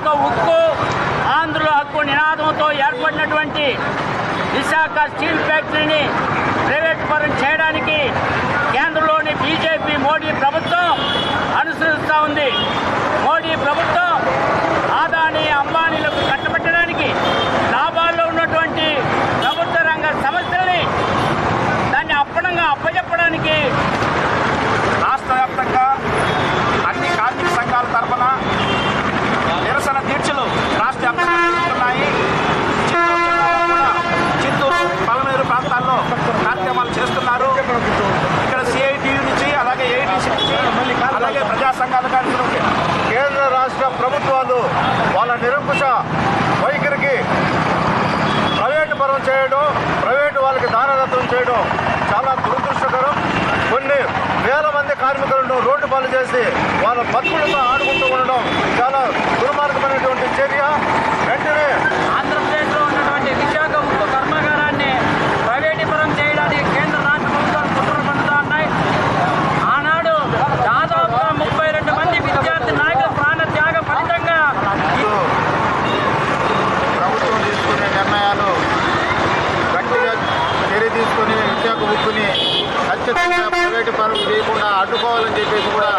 విశాఖ ఉక్కు ఆంధ్రుల హక్కు నినాదంతో ఏర్పడినటువంటి విశాఖ స్టీల్ ఫ్యాక్టరీని ప్రైవేట్ పరం చేయడానికి కేంద్రంలోని బీజేపీ మోడీ ప్రభుత్వం అనుసరిస్తూ ఉంది. మోడీ ప్రభుత్వం ఆదాని అంబానీలకు కట్టబెట్టడానికి లాభాల్లో ఉన్నటువంటి ప్రభుత్వ రంగ సంస్థల్ని దాన్ని అప్పచెప్పడానికి రాష్ట్ర వ్యాప్తంగా అన్ని కార్మిక సంఘాల తరఫున నిరసన దీక్షలు రాష్ట్ర వ్యాప్తంగా జరుగుతున్నాయి. చిత్తూరు పలమనేరు ప్రాంతాల్లో కార్యక్రమాలు చేస్తున్నారు. ఇక్కడ సిఐటియు నుంచి అలాగే ఏఐటీసీ నుంచి అలాగే ప్రజా సంఘాల నుంచి కేంద్ర రాష్ట్ర ప్రభుత్వాలు వాళ్ళ నిరంకుశ వైఖరికి ప్రైవేటు పరం చేయడం, ప్రైవేటు వాళ్ళకి దానదత్తం చేయడం చాలా దురదృష్టకరం. కొన్ని వేల మంది కార్మికులను రోడ్డు పాలు చేసి వాళ్ళ బతుకులతో ఆడుకుంటూ ఉండడం చాలా దుర్మార్గమైనటువంటి చర్య. వెంటనే ఆంధ్రప్రదేశ్లో ఉన్నటువంటి విశాఖ ఉక్కు కర్మాగారాన్ని ప్రైవేటీకరణ చేయడానికి కేంద్ర రాష్ట్ర ప్రభుత్వాలు కుట్రలు పడుతూ ఉన్నాయి. ఆనాడు దాదాపుగా 32 మంది విద్యార్థి నాయకుల ప్రాణ త్యాగ ఫలితంగా ప్రభుత్వం తీసుకునే నిర్ణయాలు గట్టిగా చర్య తీసుకుని విశాఖ ఉక్కుని ఖచ్చితంగా ప్రైవేటు పరం చేయకుండా అడ్డుకోవాలని చెప్పేసి కూడా